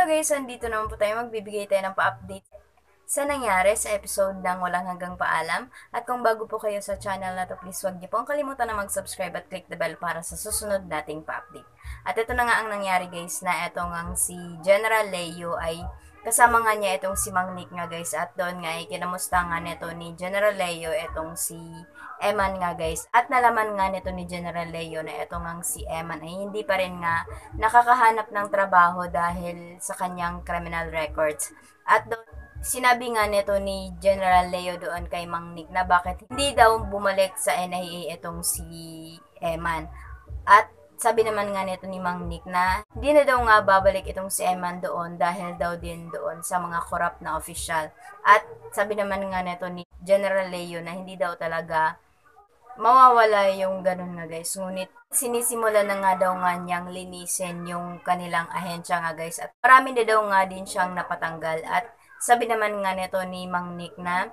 Hello guys, andito naman po tayo. Magbibigay tayo ng pa-update sa nangyari sa episode ng Walang Hanggang Paalam. At kung bago po kayo sa channel na to, please huwag niyo pong kalimutan na mag-subscribe at click the bell para sa susunod nating pa-update. At ito na nga ang nangyari guys, na ito ngang si General Leo ay kasama nga niya itong si Mang Nick nga guys. At doon nga ay kinamusta nga nito ni General Leo itong si Eman nga guys. At nalaman nga nito ni General Leo na ito ngang si Eman ay hindi pa rin nga nakakahanap ng trabaho dahil sa kanyang criminal records. At doon, sinabi nga nito ni General Leo doon kay Mang Nick na bakit hindi daw bumalik sa NIA itong si Eman. At sabi naman nga nito ni Mang Nick na hindi na daw nga babalik itong si Eman doon dahil daw din doon sa mga corrupt na official. At sabi naman nga nito ni General Leo na hindi daw talaga mawawala yung ganun nga guys. Ngunit sinisimula na nga daw nga niyang linisin yung kanilang ahensya nga guys. At marami na daw nga din siyang napatanggal. At sabi naman nga nito ni Mang Nick na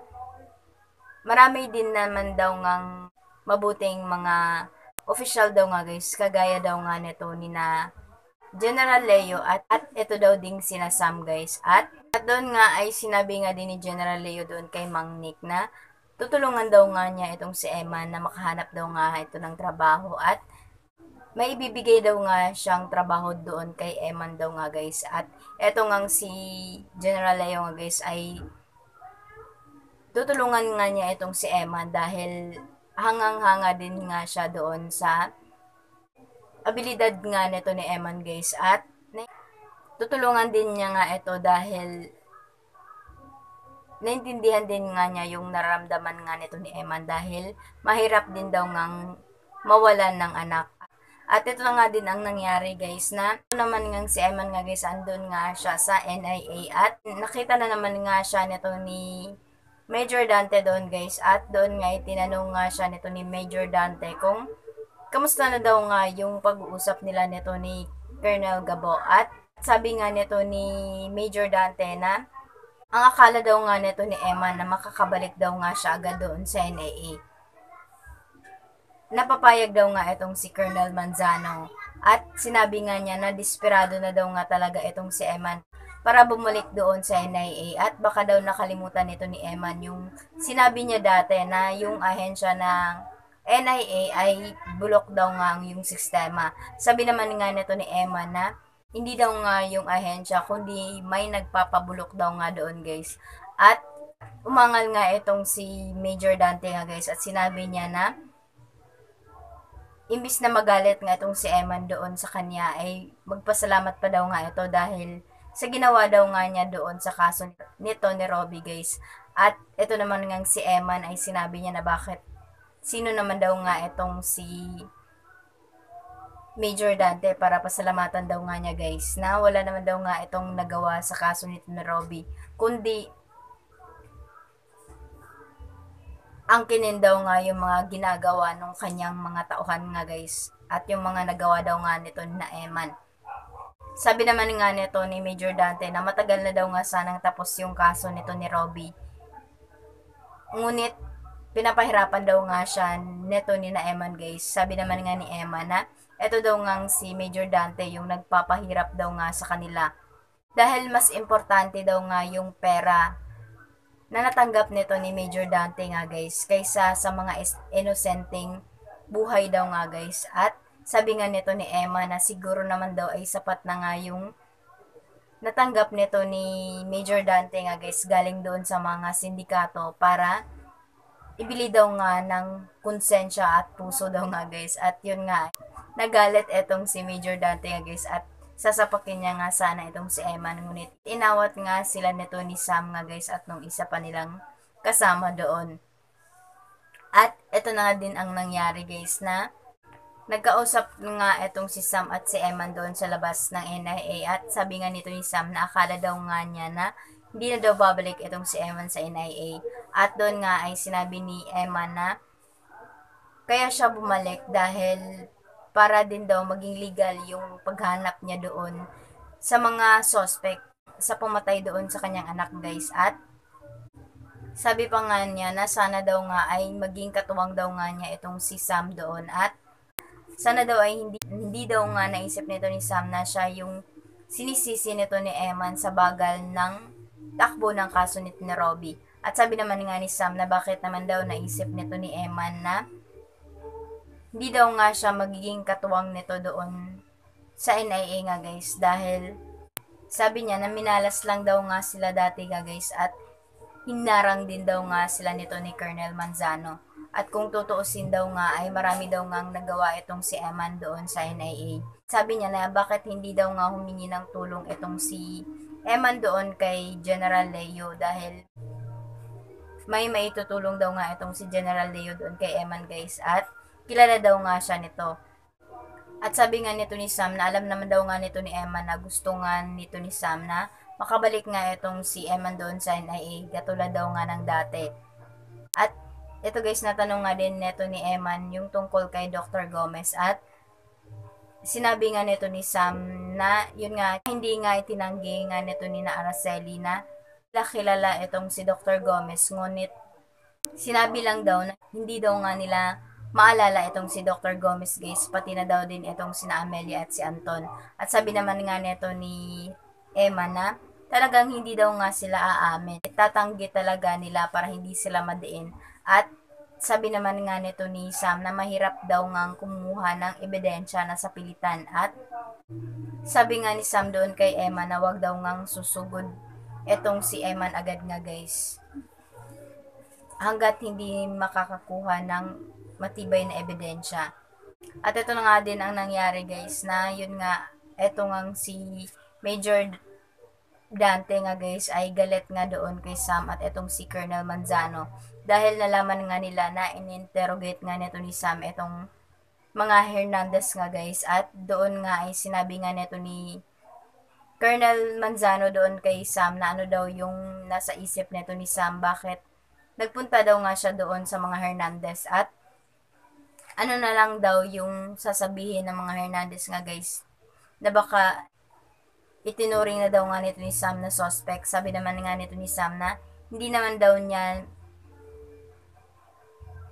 marami din naman daw ngang mabuting mga official daw nga guys. Kagaya daw nga nito ni na General Leo at ito daw ding sina Sam guys. At doon nga ay sinabi nga din ni General Leo doon kay Mang Nick na tutulungan daw nga niya itong si Eman na makahanap daw nga ito ng trabaho at may ibibigay daw nga siyang trabaho doon kay Eman daw nga guys. At eto ngang si General Leo nga guys ay tutulungan nga niya itong si Eman dahil hangang-hanga din nga siya doon sa abilidad nga nito ni Eman guys. At tutulungan din niya nga ito dahil naintindihan din nga niya yung nararamdaman nga nito ni Eman dahil mahirap din daw ngang mawalan ng anak. At ito na nga din ang nangyari guys na ito naman nga si Eman nga guys andun nga siya sa NIA at nakita na naman nga siya nito ni Major Dante doon guys. At doon nga itinanong nga siya nito ni Major Dante kung kamusta na daw nga yung pag-uusap nila nito ni Colonel Gabo. At sabi nga nito ni Major Dante na ang akala daw nga nito ni Eman na makakabalik daw nga siya agad doon sa NIA. Napapayag daw nga itong si Colonel Manzano at sinabi nga niya na desperado na daw nga talaga itong si Eman para bumalik doon sa NIA at baka daw nakalimutan nito ni Eman yung sinabi niya dati na yung ahensya ng NIA ay bulok daw nga yung sistema. Sabi naman nga nito ni Eman na hindi daw nga yung ahensya, kundi may nagpapabulok daw nga doon guys. At umangal nga itong si Major Dante nga guys at sinabi niya na imbis na magalit nga itong si Eman doon sa kanya ay magpasalamat pa daw nga ito dahil sa ginawa daw nga niya doon sa kaso nito ni Robbie guys. At ito naman nga si Eman ay sinabi niya na bakit sino naman daw nga itong si Major Dante para pasalamatan daw nga niya guys na wala naman daw nga itong nagawa sa kaso nito ni Robbie kundi angkinin daw nga yung mga ginagawa ng kanyang mga tauhan nga guys at yung mga nagawa daw nga nito na Eman. Sabi naman nga nito ni Major Dante na matagal na daw nga sanang tapos yung kaso nito ni Robbie ngunit pinapahirapan daw nga siya nito ni na Eman guys. Sabi naman nga ni Eman na eto daw nga si Major Dante yung nagpapahirap daw nga sa kanila. Dahil mas importante daw nga yung pera na natanggap nito ni Major Dante nga guys kaysa sa mga inosenteng buhay daw nga guys. At sabi nga nito ni Emma na siguro naman daw ay sapat na nga yung natanggap nito ni Major Dante nga guys galing doon sa mga sindikato para ibili daw nga ng konsensya at puso daw nga guys. At yun nga, nagalit etong si Major Dante nga guys at sasapakin niya nga sana itong si Eman. Ngunit inawat nga sila nito ni Sam nga guys at nung isa pa nilang kasama doon. At ito na nga din ang nangyari guys na nagkausap nga itong si Sam at si Eman doon sa labas ng NIA. At sabi nga nito ni Sam na akala daw nga niya na hindi na daw babalik itong si Eman sa NIA. At doon nga ay sinabi ni Eman na kaya siya bumalik dahil para din daw maging legal yung paghanap niya doon sa mga suspect sa pumatay doon sa kanyang anak guys. At sabi pa nga niya na sana daw nga ay maging katuwang daw nga niya itong si Sam doon. At sana daw ay hindi daw nga naisip nito ni Sam na siya yung sinisisi nito ni Eman sa bagal ng takbo ng kaso nito ni Robbie. At sabi naman nga ni Sam na bakit naman daw naisip nito ni Eman na hindi daw nga siya magiging katuwang nito doon sa NIA nga guys, dahil sabi niya na minalas lang daw nga sila dati nga guys, at hinarang din daw nga sila nito ni Colonel Manzano. At kung tutuusin daw nga ay marami daw nga nagawa itong si Eman doon sa NIA. Sabi niya na bakit hindi daw nga humingi ng tulong itong si Eman doon kay General Leo, dahil may maitutulong daw nga itong si General Leo doon kay Eman guys, at kilala daw nga siya nito. At sabi nga nito ni Sam na alam naman daw nga nito ni Eman na gusto nga nito ni Sam na makabalik nga itong si Eman doon sa NIA katulad daw nga ng dati. At ito guys, natanong nga din neto ni Eman yung tungkol kay Dr. Gomez, at sinabi nga nito ni Sam na yun nga, hindi nga itinanggi nga nito ni na Araceli na kilala itong si Dr. Gomez, ngunit sinabi lang daw na hindi daw nga nila maalala itong si Dr. Gomez guys, pati na daw din itong sina Amelia at si Anton. At sabi naman nga nito ni Emma na talagang hindi daw nga sila aamin. Tatanggi talaga nila para hindi sila madiin. At sabi naman nga nito ni Sam na mahirap daw nga kumuha ng ebidensya na sa pilitan. At sabi nga ni Sam doon kay Emma na wag daw nga susugod etong si Eman agad nga guys, hanggat hindi makakakuha ng matibay na ebidensya. At ito na nga din ang nangyari guys, na yun nga, eto nga si Major Dante nga guys ay galit nga doon kay Sam at etong si Colonel Manzano, dahil nalaman nga nila na in-interrogate nga nito ni Sam etong mga Hernandez nga guys, at doon nga ay sinabi nga nito ni Colonel Manzano doon kay Sam na ano daw yung nasa isip nito ni Sam, bakit nagpunta daw nga siya doon sa mga Hernandez, at ano na lang daw yung sasabihin ng mga Hernandez nga guys, na baka itinuring na daw nga nito ni Sam na suspect. Sabi naman nga nito ni Sam na hindi naman daw niya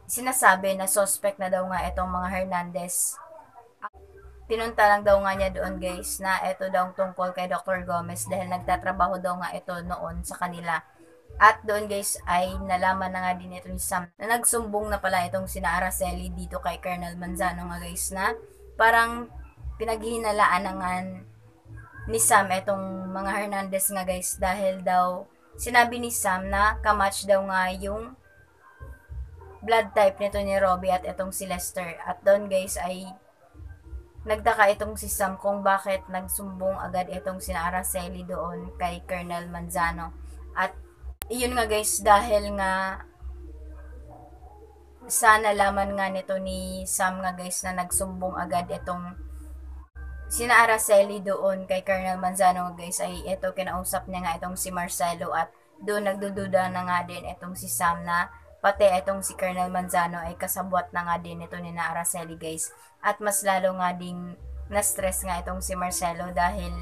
sinasabi na suspect na daw nga itong mga Hernandez. Pinunta lang daw nga niya doon guys na ito daw tungkol kay Dr. Gomez, dahil nagtatrabaho daw nga ito noon sa kanila. At doon guys ay nalaman na nga din ito ni Sam na nagsumbong na pala itong sina Araceli dito kay Colonel Manzano nga guys, na parang pinaghihinalaan na nga ni Sam itong mga Hernandez nga guys, dahil daw sinabi ni Sam na kamatch daw nga yung blood type nito ni Robbie at itong si Lester. At doon guys ay nagtaka itong si Sam kung bakit nagsumbong agad itong sina Araceli doon kay Colonel Manzano. At iyon nga guys, dahil nga sana laman nga nito ni Sam nga guys na nagsumbong agad itong sina Araceli doon kay Colonel Manzano guys, ay ito kinausap niya nga itong si Marcelo, at doon nagdududa na nga din itong si Sam na pati itong si Colonel Manzano ay kasabwat na nga din ito ni na Araceli guys. At mas lalo nga ding na-stress nga itong si Marcelo, dahil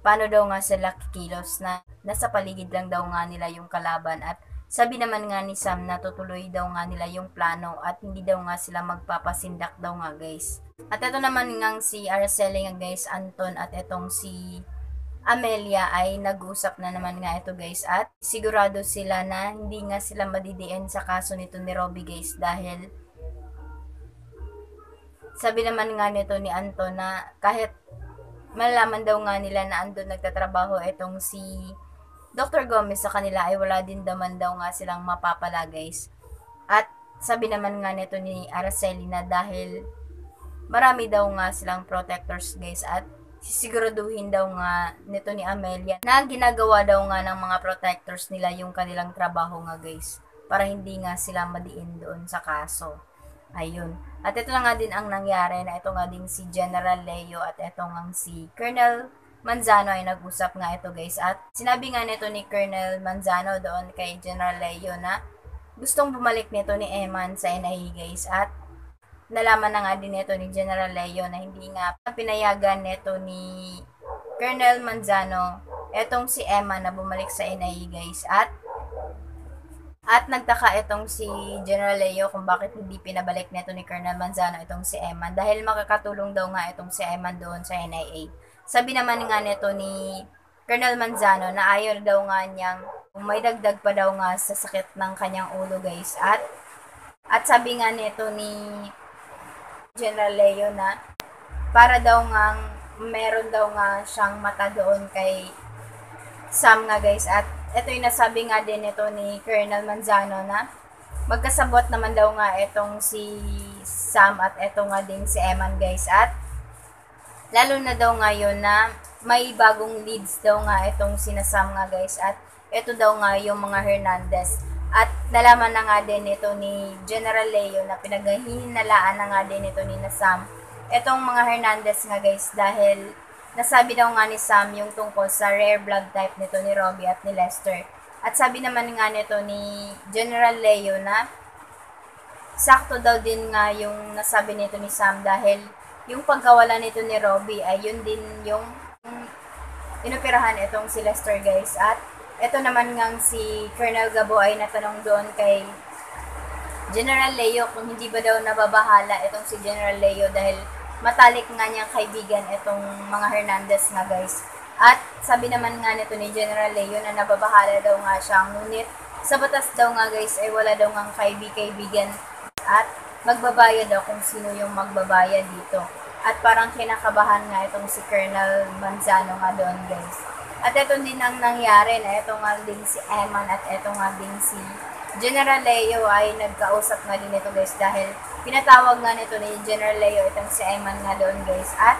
paano daw nga sila kikilos na nasa paligid lang daw nga nila yung kalaban. At sabi naman nga ni Sam na tutuloy daw nga nila yung plano at hindi daw nga sila magpapasindak daw nga guys. At ito naman nga si Araceli nga guys, Anton at itong si Amelia ay nag-usap na naman nga ito guys, at sigurado sila na hindi nga sila madidiin sa kaso nito ni Robbie guys, dahil sabi naman nga nito ni Anton na kahit malalaman daw nga nila na andun nagtatrabaho itong si Dr. Gomez sa kanila, ay wala din naman daw nga silang mapapala guys. At sabi naman nga nito ni Araceli na dahil marami daw nga silang protectors guys, at sisiguraduhin daw nga nito ni Amelia na ginagawa daw nga ng mga protectors nila yung kanilang trabaho nga guys, para hindi nga sila madiin doon sa kaso. Ayun. At ito na nga din ang nangyari, na ito nga din si General Leo at ito nga si Colonel Manzano ay nag-usap nga ito guys. At sinabi nga nito ni Colonel Manzano doon kay General Leo na gustong bumalik nito ni Eman sa NIA guys. At nalaman na nga din nito ni General Leo na hindi nga pinayagan nito ni Colonel Manzano etong si Eman na bumalik sa NIA guys. At nagtaka itong si General Leo kung bakit hindi pinabalik nito ni Colonel Manzano itong si Eman, dahil makakatulong daw nga itong si Eman doon sa NIA. sabi naman nga nito ni Colonel Manzano na ayaw daw nga niyang may dagdag pa daw nga sa sakit ng kanyang ulo guys. At sabi nga nito ni General Leo na para daw nga meron daw nga siyang mata doon kay Sam nga guys. At ito yung nasabi nga din ito ni Colonel Manzano na magkasabot naman daw nga itong si Sam at ito nga din si Eman guys. At lalo na daw nga yun na may bagong leads daw nga itong sina Sam nga guys. At ito daw nga yung mga Hernandez. At nalaman na nga din ito ni General Leo na pinaghihinalaan na nga din ito ni na Sam etong mga Hernandez nga guys dahil nasabi daw nga ni Sam yung tungkol sa rare blood type nito ni Robbie at ni Lester. At sabi naman nga nito ni General Leo na sakto daw din nga yung nasabi nito ni Sam dahil yung pagkawala nito ni Robbie ay yun din yung inoperahan itong si Lester guys. At ito naman ngang si Colonel Gabo ay natanong doon kay General Leo kung hindi ba daw nababahala itong si General Leo dahil matalik nga niyang kaibigan itong mga Hernandez nga guys. At sabi naman nga nito ni General Leo na nababahala daw nga siya, ngunit sa batas daw nga guys ay wala daw nga kaibigan at magbabayad daw kung sino yung magbabayad dito. At parang kinakabahan nga itong si Colonel Manzano nga doon guys. At ito din ang nangyari na ito nga din si Eman at ito nga din si General Leo ay nagkausap nga din ito guys dahil pinatawag nga nito ni General Leo itong si Eman nga doon guys. At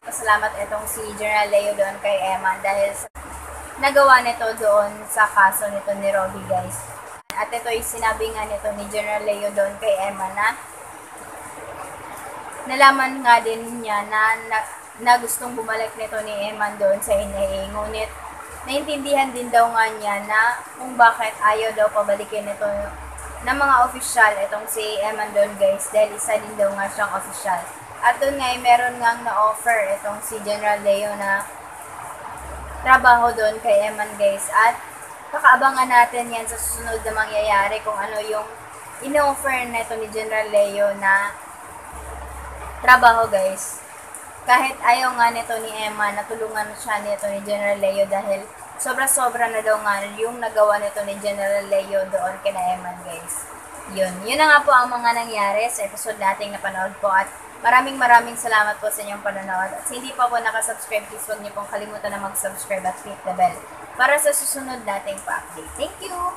pasalamat itong si General Leo doon kay Eman dahil nagawa nito doon sa kaso nito ni Robbie guys. At ito ay sinabi nga nito ni General Leo doon kay Eman na nalaman nga din niya na gustong bumalik nito ni Eman doon sa NIA. Ngunit, naintindihan din daw nga niya na kung bakit ayaw daw pabalikin ito ng mga opisyal itong si Eman doon guys dahil isa din daw nga siyang opisyal. At doon nga meron nga na-offer itong si General Leo na trabaho doon kay Eman guys. At kakaabangan natin yan sa susunod na mangyayari kung ano yung in-offer na ito ni General Leo na trabaho guys. Kahit ayaw nga nito ni Emma, natulungan siya nito ni General Leo dahil sobra-sobra na daw nga yung nagawa nito ni General Leo doon kina Emma guys. Yun na nga po ang mga nangyari sa episode nating napanood po at maraming salamat po sa inyong panonood. At hindi pa po nakasubscribe, please huwag niyo pong kalimutan na mag-subscribe at click the bell para sa susunod nating pa-update. Thank you!